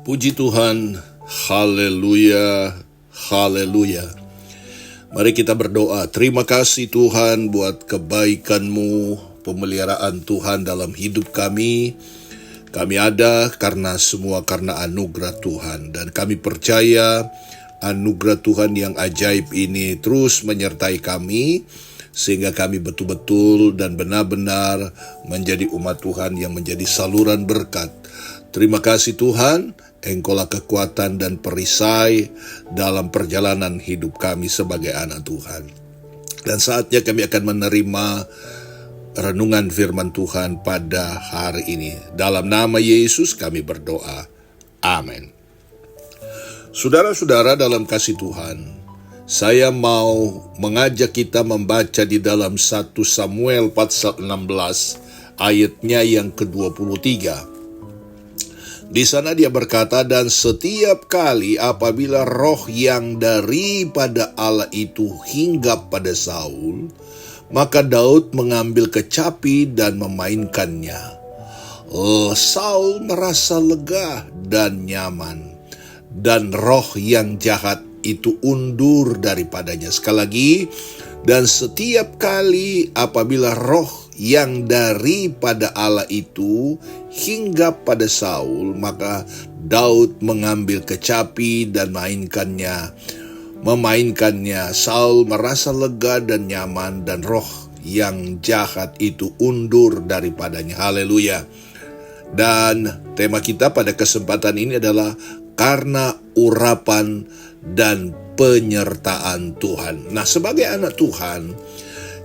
Puji Tuhan, haleluya, haleluya. Mari kita berdoa. Terima kasih Tuhan buat kebaikan-Mu, pemeliharaan Tuhan dalam hidup kami. Kami ada karena anugerah Tuhan. Dan kami percaya anugerah Tuhan yang ajaib ini terus menyertai kami, sehingga kami betul-betul dan benar-benar menjadi umat Tuhan yang menjadi saluran berkat. Terima kasih Tuhan, Engkaulah kekuatan dan perisai dalam perjalanan hidup kami sebagai anak Tuhan. Dan saatnya kami akan menerima renungan firman Tuhan pada hari ini. Dalam nama Yesus kami berdoa. Amin. Saudara-saudara dalam kasih Tuhan, saya mau mengajak kita membaca di dalam 1 Samuel pasal 16 ayatnya yang ke-23. Di sana dia berkata, dan setiap kali apabila roh yang daripada Allah itu hinggap pada Saul, maka Daud mengambil kecapi dan memainkannya. Saul merasa lega dan nyaman, dan roh yang jahat itu undur daripadanya. Sekali lagi, dan setiap kali apabila roh yang daripada Allah itu hinggap pada Saul, maka Daud mengambil kecapi dan memainkannya. Saul merasa lega dan nyaman, dan roh yang jahat itu undur daripadanya. Haleluya. Dan tema kita pada kesempatan ini adalah karena urapan dan penyertaan Tuhan. Nah, sebagai anak Tuhan,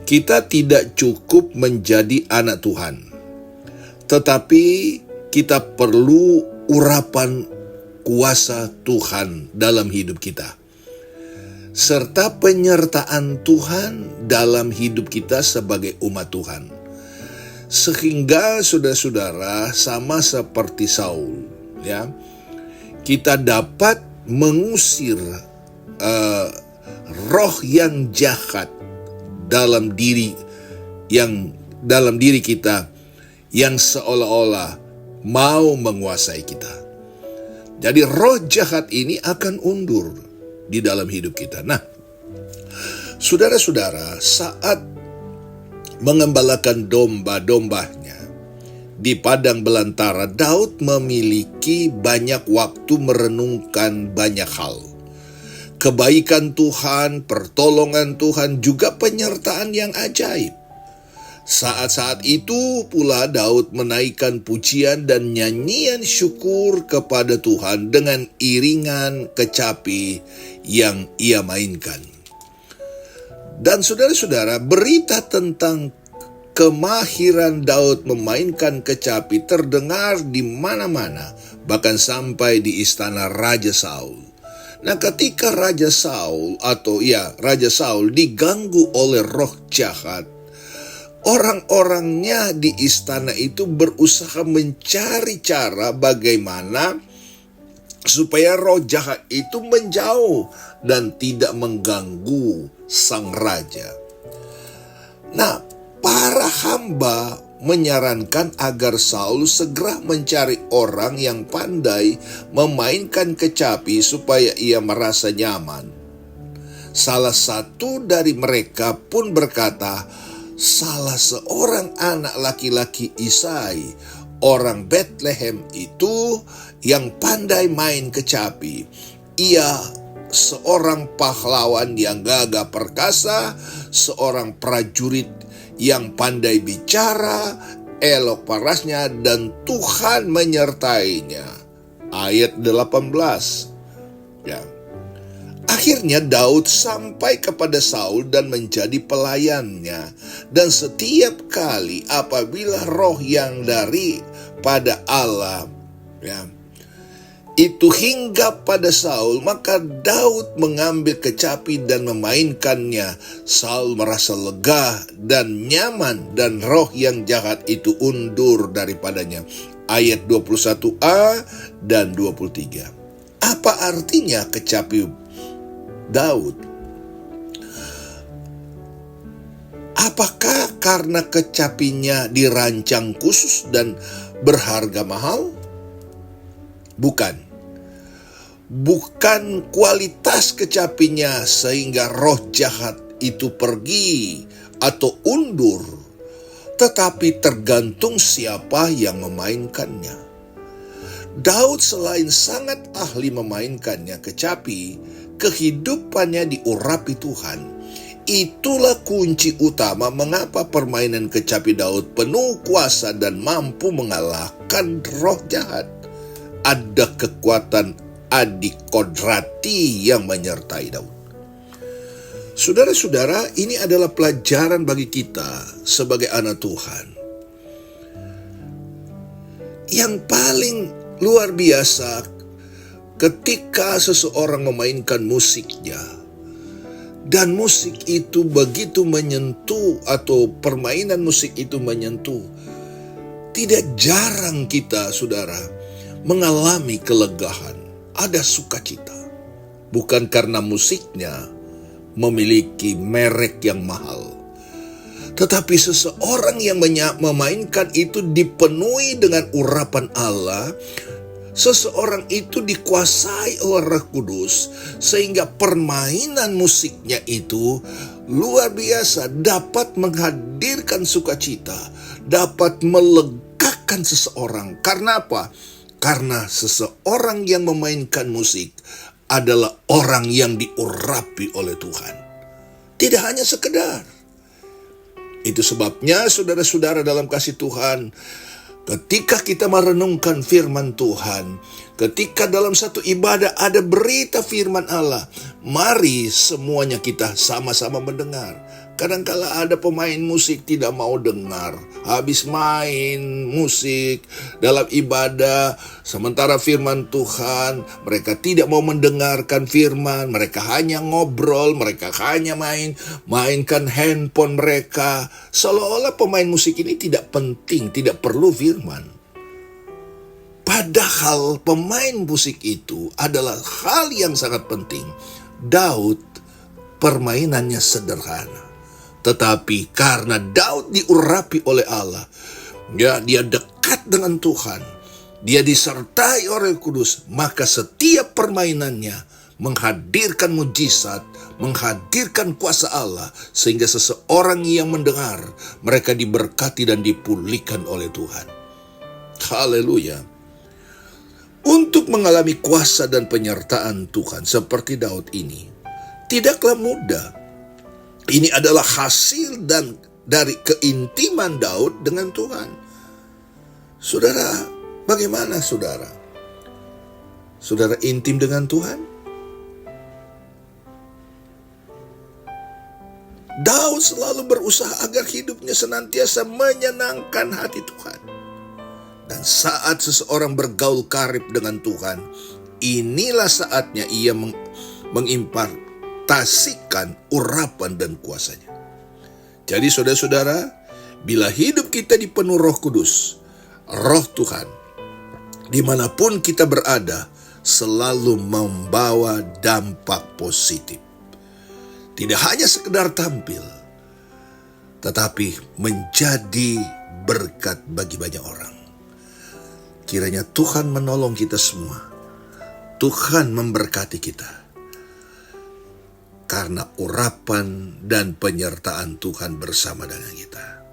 kita tidak cukup menjadi anak Tuhan, tetapi kita perlu urapan kuasa Tuhan dalam hidup kita, serta penyertaan Tuhan dalam hidup kita sebagai umat Tuhan. Sehingga saudara-saudara, sama seperti Saul, ya, kita dapat mengusir roh yang jahat dalam diri kita yang seolah-olah mau menguasai kita. Jadi roh jahat ini akan undur di dalam hidup kita. Nah, saudara-saudara, saat mengembalakan domba-dombanya di padang belantara, Daud memiliki banyak waktu merenungkan banyak hal. Kebaikan Tuhan, pertolongan Tuhan, juga penyertaan yang ajaib. Saat-saat itu pula Daud menaikkan pujian dan nyanyian syukur kepada Tuhan dengan iringan kecapi yang ia mainkan. Dan saudara-saudara, berita tentang kemahiran Daud memainkan kecapi terdengar di mana-mana, bahkan sampai di istana Raja Saul. Nah, ketika Raja Saul diganggu oleh roh jahat, orang-orangnya di istana itu berusaha mencari cara bagaimana supaya roh jahat itu menjauh dan tidak mengganggu sang raja. Nah, para hamba menyarankan agar Saul segera mencari orang yang pandai memainkan kecapi supaya ia merasa nyaman. Salah satu dari mereka pun berkata, salah seorang anak laki-laki Isai, orang Bethlehem itu yang pandai main kecapi. Ia seorang pahlawan yang gagah perkasa, seorang prajurit yang pandai bicara, elok parasnya, dan Tuhan menyertainya. Ayat 18. Ya. Akhirnya Daud sampai kepada Saul dan menjadi pelayannya. Dan setiap kali apabila roh yang daripada Allah, ya, itu hinggap pada Saul, maka Daud mengambil kecapi dan memainkannya. Saul merasa lega dan nyaman, dan roh yang jahat itu undur daripadanya. Ayat 21a dan 23. Apa artinya kecapi Daud? Apakah karena kecapinya dirancang khusus dan berharga mahal? Bukan. bukan kualitas kecapinya sehingga roh jahat itu pergi atau undur, tetapi tergantung siapa yang memainkannya. Daud selain sangat ahli memainkannya kecapi, kehidupannya diurapi Tuhan. Itulah kunci utama mengapa permainan kecapi Daud penuh kuasa dan mampu mengalahkan roh jahat. Ada kekuatan adikodrati yang menyertai Daud. Saudara-saudara, ini adalah pelajaran bagi kita sebagai anak Tuhan. Yang paling luar biasa ketika seseorang memainkan musiknya, dan musik itu begitu menyentuh atau permainan musik itu menyentuh, tidak jarang kita, saudara, mengalami kelegaan, ada sukacita. Bukan karena musiknya memiliki merek yang mahal, tetapi seseorang yang memainkan itu dipenuhi dengan urapan Allah. Seseorang itu dikuasai oleh Roh Kudus, sehingga permainan musiknya itu luar biasa, dapat menghadirkan sukacita, dapat melegakan seseorang. Karena apa? Karena seseorang yang memainkan musik adalah orang yang diurapi oleh Tuhan. Tidak hanya sekedar. Itu sebabnya saudara-saudara dalam kasih Tuhan, ketika kita merenungkan firman Tuhan, ketika dalam satu ibadah ada berita firman Allah, mari semuanya kita sama-sama mendengar. Kadangkala ada pemain musik tidak mau dengar, habis main musik dalam ibadah, sementara firman Tuhan, mereka tidak mau mendengarkan firman, mereka hanya ngobrol, mereka hanya mainkan handphone mereka, seolah-olah pemain musik ini tidak penting, tidak perlu firman. Padahal pemain musik itu adalah hal yang sangat penting. Daud permainannya sederhana, tetapi karena Daud diurapi oleh Allah, dia dekat dengan Tuhan, dia disertai oleh Kudus, maka setiap permainannya menghadirkan mujizat, menghadirkan kuasa Allah, sehingga seseorang yang mendengar, mereka diberkati dan dipulihkan oleh Tuhan. Haleluya. Untuk mengalami kuasa dan penyertaan Tuhan seperti Daud ini, tidaklah mudah. Ini adalah hasil dari keintiman Daud dengan Tuhan. Saudara, bagaimana saudara? Saudara intim dengan Tuhan? Daud selalu berusaha agar hidupnya senantiasa menyenangkan hati Tuhan. Dan saat seseorang bergaul karib dengan Tuhan, inilah saatnya ia mengimpartasikan urapan dan kuasanya. Jadi saudara-saudara, bila hidup kita dipenuhi Roh Kudus, Roh Tuhan, dimanapun kita berada, selalu membawa dampak positif. Tidak hanya sekedar tampil, tetapi menjadi berkat bagi banyak orang. Kiranya Tuhan menolong kita semua. Tuhan memberkati kita. Karena urapan dan penyertaan Tuhan bersama dengan kita.